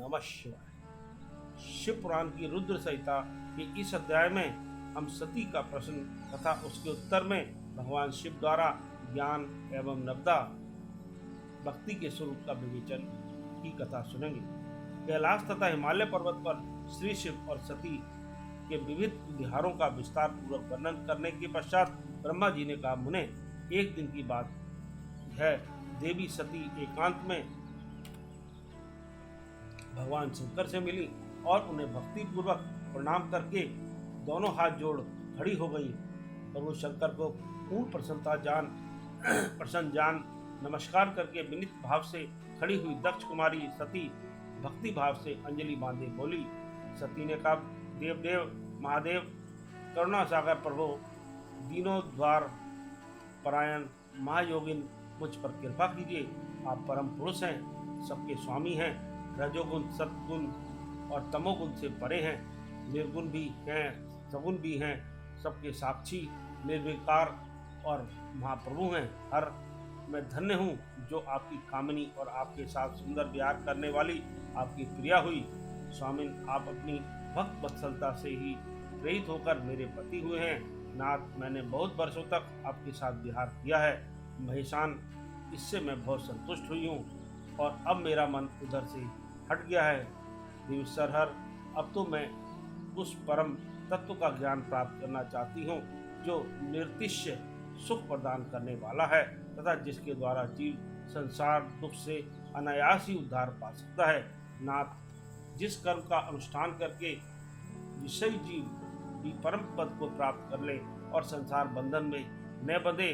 नमः शिवाय। शिव पुराण की रुद्र संहिता के इस अध्याय में हम सती का प्रश्न तथा उसके उत्तर में भगवान शिव द्वारा ज्ञान एवं नवदा भक्ति के स्वरूप का विवेचन की कथा सुनेंगे। कैलाश तथा हिमालय पर्वत पर श्री शिव और सती के विविध विहारों का विस्तार पूर्वक वर्णन करने के पश्चात ब्रह्मा जी ने कहा, मुने, एक दिन की बात है, देवी सती एकांत में भगवान शंकर से मिली और उन्हें भक्ति पूर्वक प्रणाम करके दोनों हाथ जोड़ खड़ी हो गई। प्रभु शंकर को पूर्ण प्रसन्न जान नमस्कार करके विनीत भाव से खड़ी हुई दक्ष कुमारी सती भक्ति भाव से अंजलि बांधे बोली। सती ने कहा, देव महादेव, करुणा सागर प्रभु, दीनों द्वार परायण महायोगिन, मुझ पर कृपा कीजिए। आप परम पुरुष हैं, सबके स्वामी हैं, रजोगुण सतगुण और तमोगुण से परे हैं, निर्गुण भी हैं, सगुण भी हैं, सबके साक्षी, निर्विकार और महाप्रभु हैं। हर मैं धन्य हूँ जो आपकी कामिनी और आपके साथ सुंदर विहार करने वाली आपकी प्रिया हुई। स्वामिन, आप अपनी भक्त वत्सलता से ही प्रेरित होकर मेरे पति हुए हैं। नाथ, मैंने बहुत वर्षों तक आपके साथ विहार किया है। महेशान, इससे मैं बहुत संतुष्ट हुई हूँ और अब मेरा मन उधर से हट गया है। देवसरहर, अब तो मैं उस परम तत्व का ज्ञान प्राप्त करना चाहती हूँ जो निर्तिश्य सुख प्रदान करने वाला है तथा जिसके द्वारा जीव संसार दुख से अनायास ही उद्धार पा सकता है। नाथ, जिस कर्म का अनुष्ठान करके विषयी जीव भी परम पद को प्राप्त कर ले और संसार बंधन में न बंधे,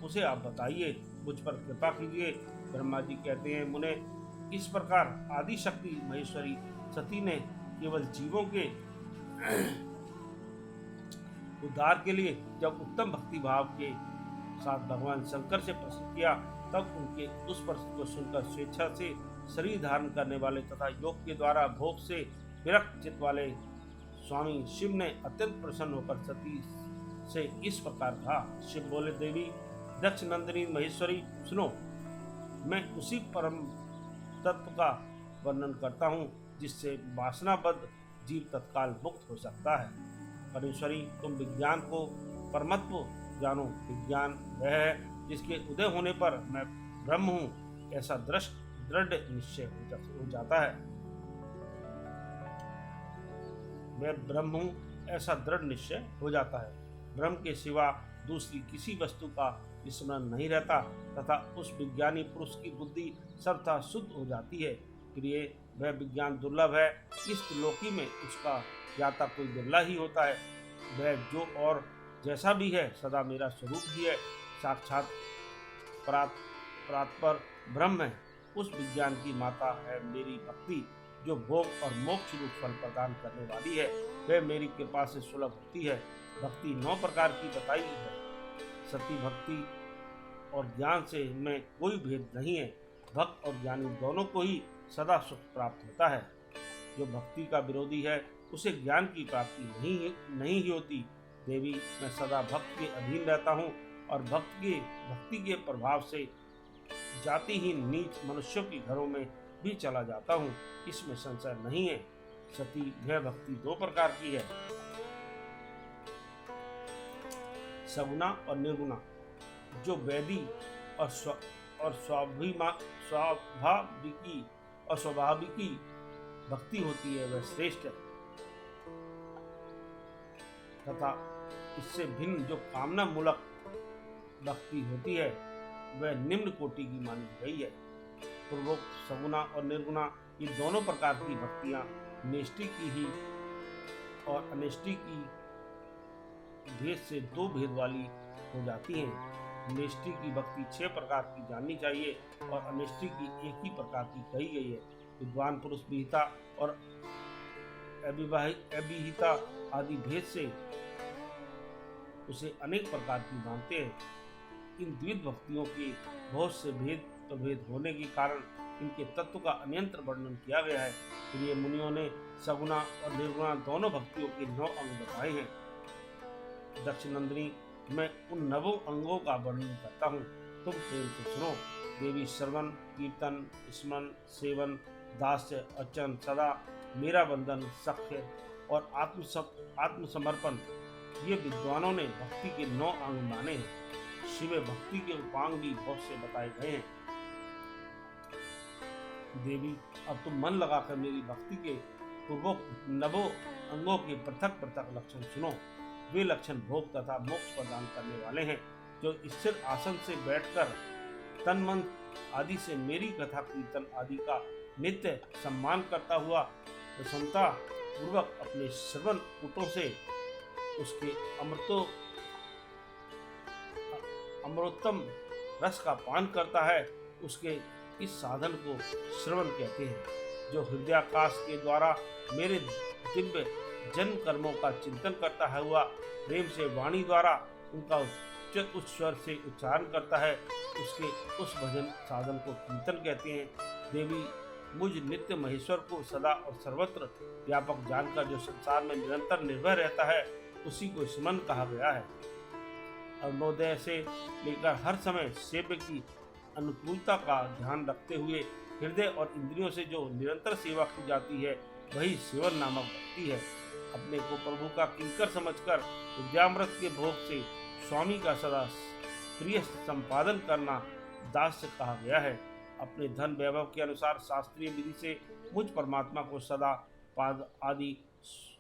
उसे आप बताइए, मुझ पर कृपा कीजिए। ब्रह्मा जी कहते हैं, मुने, इस प्रकार आदि शक्ति महेश्वरी सती ने केवल जीवों के उद्धार के लिए जब उत्तम भक्ति भाव के साथ भगवान शंकर से प्रश्न किया, तब उनके उस प्रश्न को सुनकर स्वेच्छा से शरीर धारण करने वाले तथा योग के द्वारा भोग से विरक्त चित्त वाले स्वामी शिव ने अत्यंत प्रसन्न होकर सती से इस प्रकार कहा। शिव बोले, देवी दक्ष नंदिनी महेश्वरी, सुनो, मैं उसी परम तत्व का वर्णन करता हूँ जिससे वासनाबद्ध जीव तत्काल मुक्त हो सकता है। परमेश्वरी, तुम विज्ञान को परमत्व जानो। विज्ञान वह है जिसके उदय होने पर मैं ब्रह्म हूँ ऐसा दृढ़ निश्चय हो जाता है। मैं ब्रह्म हूँ ऐसा दृढ़ निश्चय हो जाता है। ब्रह्म के सिवा दूसरी किसी वस्तु का स्मरण नहीं रहता तथा उस विज्ञानी पुरुष की बुद्धि सर्वथा शुद्ध हो जाती है। प्रिय, वह विज्ञान दुर्लभ है। इस त्रिलोकी में उसका ज्ञाता कोई बिरला ही होता है। वह जो और जैसा भी है सदा मेरा स्वरूप ही है, साक्षात परात्पर ब्रह्म है। उस विज्ञान की माता है मेरी भक्ति, जो भोग और मोक्ष रूप फल प्रदान करने वाली है। वह मेरी कृपा से सुलभ होती है। भक्ति 9 प्रकार की बताई है। सती भक्ति और ज्ञान से इनमें कोई भेद नहीं है। भक्त और ज्ञानी दोनों को ही सदा सुख प्राप्त होता है। जो भक्ति का विरोधी है उसे ज्ञान की प्राप्ति नहीं ही होती। देवी, मैं सदा भक्त के अधीन रहता हूँ और भक्ति के प्रभाव से जातिहीन नीच मनुष्यों के घरों में भी चला जाता हूँ, इसमें संशय नहीं है। सती, यह भक्ति 2 प्रकार की है, सगुना और निर्गुणा। जो वैदी और स्वाभाविकी भक्ति होती है वह श्रेष्ठ है तथा इससे भिन्न जो कामना मूलक भक्ति होती है वह निम्न कोटि की मानी गई है। पूर्वोक्त सगुना और निर्गुणा ये दोनों प्रकार की भक्तियां नेष्टि की ही और अनेष्टि की भेद से 2 भेद वाली हो जाती हैं। नेष्टि की भक्ति 6 प्रकार की जाननी चाहिए और अनेष्टि की एक ही प्रकार की कही गई है। विद्वान पुरुष विहिता और अविहिता आदि भेद से उसे अनेक प्रकार की मानते हैं। इन द्विध भक्तियों के बहुत से भेद होने के कारण इनके तत्व का अन्यंत्र वर्णन किया गया है। प्रिय मुनियों ने सगुना और निर्गुणा दोनों भक्तियों के 9 अंग बताए हैं। दक्ष नंदिनी, मैं उन 9 अंगों का वर्णन करता हूँ, तुम प्रेम से सुनो। देवी, श्रवण, कीर्तन, स्मरण, सेवन, दास्य, अर्चन, सदा मेरा बंधन, सख्य और आत्मसमर्पण, ये विद्वानों ने भक्ति के 9 अंग माने हैं। शिव भक्ति के उपांग भी बहुत से बताए गए हैं। देवी, अब तुम मन लगाकर मेरी भक्ति के पूर्वोक्त 9 अंगों के पृथक पृथक लक्षण सुनो। वे लक्षण भोग तथा मोक्ष प्रदान करने वाले हैं। जो स्थिर आसन से बैठकर तन मन आदि से मेरी कथा कीर्तन आदि का नित्य सम्मान करता हुआ प्रसन्नता पूर्वक अपने श्रवण पुटों से उसके अमृतोत्तम रस का पान करता है, उसके इस साधन को श्रवण कहते हैं। जो हृदयाकाश के द्वारा मेरे दिव्य जन्म कर्मों का चिंतन करता है हुआ प्रेम से वाणी द्वारा उनका उच्च स्वर से उच्चारण करता है, उसके उस भजन साधन को कीर्तन कहते हैं। देवी, मुझ नित्य महेश्वर को सदा और सर्वत्र व्यापक जानकर जो संसार में निरंतर निर्भय रहता है, उसी को स्मरण कहा गया है। अरुणोदय से लेकर हर समय सेव्य की अनुकूलता का ध्यान रखते हुए हृदय और इंद्रियों से जो निरंतर सेवा की जाती है, वही सेवन नामक भक्ति है। अपने को प्रभु का किंकर समझकर विद्यामृत के भोग से स्वामी का सदा प्रिय संपादन करना दास्य कहा गया है। अपने धन वैभव के अनुसार शास्त्रीय विधि से मुझ परमात्मा को सदा पाद आदि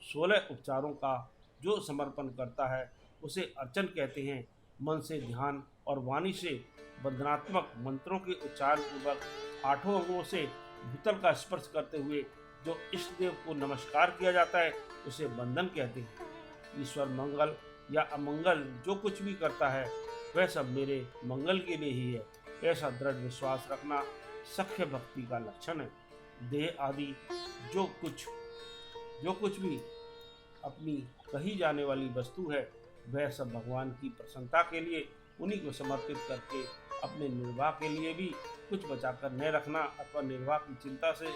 16 उपचारों का जो समर्पण करता है, उसे अर्चन कहते हैं। मन से ध्यान और वाणी से बंधनात्मक मंत्रों के उच्चारण पूर्वक 8 अंगों से भूतल का स्पर्श करते हुए जो इष्ट देव को नमस्कार किया जाता है, उसे बंधन कहते हैं। ईश्वर मंगल या अमंगल जो कुछ भी करता है, वह सब मेरे मंगल के लिए ही है, ऐसा दृढ़ विश्वास रखना सख्य भक्ति का लक्षण है। देह आदि जो कुछ भी अपनी कही जाने वाली वस्तु है, वह सब भगवान की प्रसन्नता के लिए उन्हीं को समर्पित करके अपने निर्वाह के लिए भी कुछ बचाकर न रखना अथवा निर्वाह की चिंता से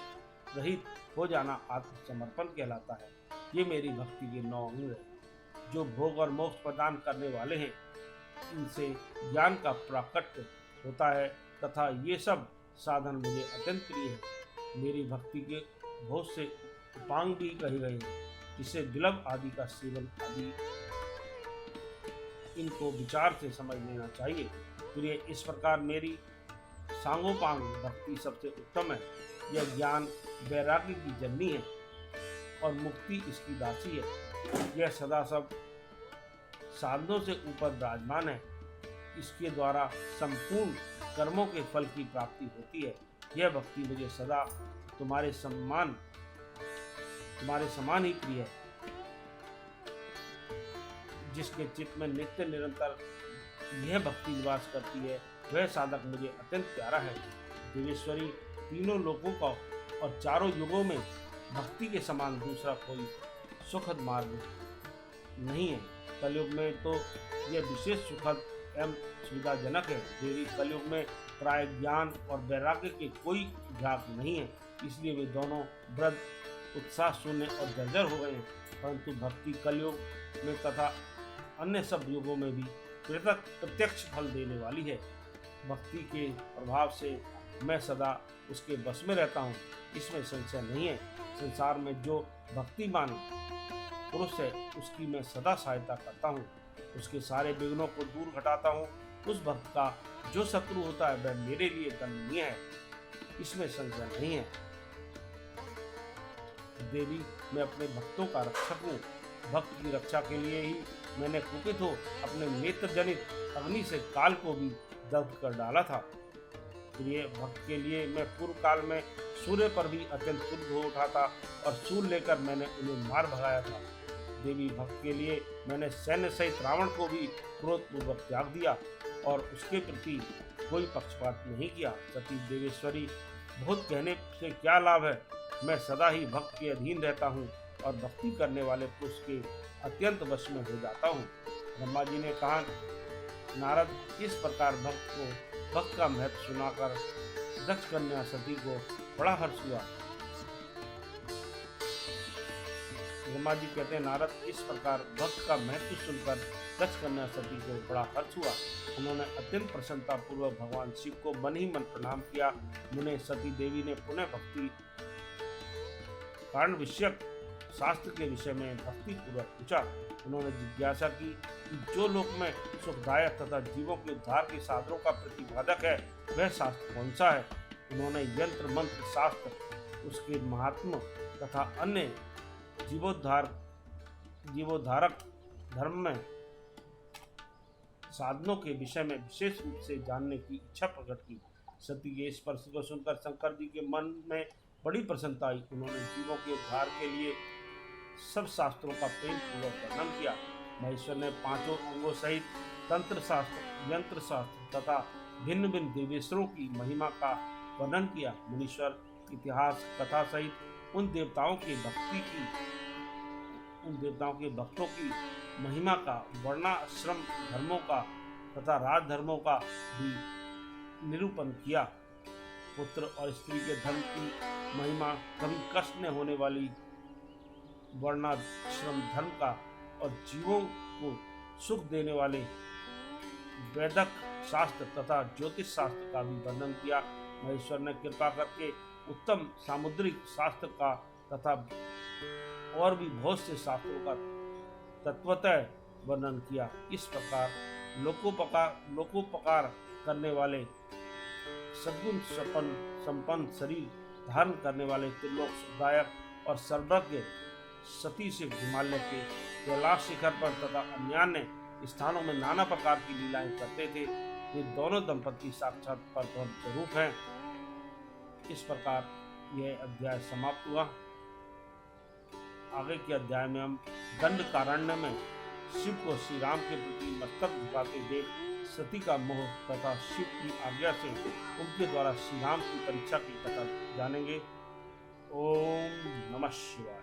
रहित हो जाना आत्मसमर्पण कहलाता है। ये मेरी भक्ति के 9 अंग हैं, जो भोग और मोक्ष प्रदान करने वाले हैं। इनसे ज्ञान का प्राकट्य होता है तथा ये सब साधन मुझे अत्यंत प्रिय है। मेरी भक्ति के बहुत से उपांग भी कहे गए हैं, जिसे विलंब आदि का सेवन आदि इनको विचार से समझ लेना चाहिए। प्रिय, इस प्रकार मेरी सांगोपांग भक्ति सबसे उत्तम है। यह ज्ञान वैराग्य की जननी है और मुक्ति इसकी दासी है। यह सदा सब साधनों से ऊपर विराजमान है। इसके द्वारा संपूर्ण कर्मों के फल की प्राप्ति होती है। यह भक्ति मुझे सदा तुम्हारे समान ही प्रिय है। जिसके चित्त में नित्य निरंतर यह भक्ति निवास करती है, वह साधक मुझे अत्यंत प्यारा है। देवेश्वरी, तीनों लोकों का और चारों युगों में भक्ति के समान दूसरा कोई सुखद मार्ग नहीं है। कलयुग में तो यह विशेष सुखद एवं सुविधाजनक है। देवी, कलयुग में प्राय ज्ञान और वैराग्य के कोई झाक नहीं है, इसलिए वे दोनों वृद्ध, उत्साह शून्य और जर्जर हो गए हैं। परंतु भक्ति कलयुग में तथा अन्य सब युगों में भी प्रत्यक्ष फल देने वाली है। भक्ति के प्रभाव से मैं सदा उसके बस में रहता हूँ, इसमें संशय नहीं है। संसार में जो भक्तिमान पुरुष है, उसकी मैं सदा सहायता करता हूँ, उसके सारे विघ्नों को दूर हटाता हूँ। उस भक्त का जो शत्रु होता है, वह मेरे लिए दंडनीय है, इसमें संशय नहीं है। देवी, मैं अपने भक्तों का रक्षक हूँ। भक्त की रक्षा के लिए ही मैंने कुपित हो अपने नेत्र जनित अग्नि से काल को भी दग्ध कर डाला था। प्रिय, भक्त के लिए मैं पूर्व काल में सूर्य पर भी अत्यंत क्रुद्ध हो उठा था और सूर लेकर मैंने उन्हें मार भगाया था। देवी, भक्त के लिए मैंने सैन्य सहित रावण को भी क्रोधपूर्वक त्याग दिया और उसके प्रति कोई पक्षपात नहीं किया। सती देवेश्वरी, बहुत कहने से क्या लाभ है। मैं सदा ही भक्त के अधीन रहता हूँ और भक्ति करने वाले पुरुष के अत्यंत वश में हो जाता हूँ। ब्रह्मा जी ने कहा, नारद, इस प्रकार भक्त का महत्व सुनाकर दक्ष कन्या सती को बड़ा हर्ष हुआ। ब्रह्मा जी कहते हैं, नारद, इस प्रकार भक्त का महत्व सुनकर दक्ष कन्या सती को बड़ा हर्ष हुआ। उन्होंने अत्यंत प्रसन्नता पूर्वक भगवान शिव को मन ही मन प्रणाम किया। मुने सती देवी ने पुनः भक्ति कारण विषयक शास्त्र के विषय में भक्ति पूर्वक पूछा। उन्होंने जिज्ञासा की कि जो लोक में सुखदायक तथा जीवों के उद्धार के साधनों का प्रतिपादक है वह शास्त्र कौन सा है। उन्होंने यंत्र मंत्र शास्त्र, उसके महात्म तथा अन्य जीवोद्धारक धर्म में साधनों के विषय में विशेष रूप से जानने की इच्छा प्रकट की। सती के इस प्रश्न को सुनकर शंकर जी के मन में बड़ी प्रसन्नता आई। उन्होंने जीवों के उद्धार के लिए सब शास्त्रों का प्रेम पूर्वक वर्णन किया। महेश्वर ने पांचों अंगों सहित तंत्र शास्त्र, यंत्र शास्त्र तथा भिन्न भिन्न देवेश्वरों की महिमा का वर्णन किया। मुनीश्वर इतिहास कथा सहित उन देवताओं के भक्तों की महिमा का, वर्णाश्रम धर्मों का तथा राजधर्मों का भी निरूपण किया। पुत्र और स्त्री के धर्म की महिमा, कभी कष्ट न होने वाली वर्णाश्रम धर्म का और जीवों को सुख देने वाले वैदिक शास्त्र तथा ज्योतिष शास्त्र का भी वर्णन किया। महेश्वर ने कृपा करके उत्तम सामुद्रिक शास्त्र का तथा और भी बहुत से शास्त्रों का तत्वतः वर्णन किया। इस प्रकार लोकोपकार करने वाले सद्गुण संपन्न शरीर धारण करने वाले त्रिलोक सुखदायक और सर्वज्ञ सती से हिमालय के कैलाश शिखर पर तथा अन्य स्थानों में नाना प्रकार की लीलाएं करते थे। वे दोनों दंपति साक्षात परब्रह्म स्वरूप हैं। इस प्रकार यह अध्याय समाप्त हुआ। आगे के अध्याय में हम दंडकारण्य में शिव को श्री राम के प्रति मस्तक झुकाते देख सती का मोह तथा शिव की आज्ञा से उनके द्वारा श्री राम की परीक्षा की कथा जानेंगे। ओम नमः शिवाय।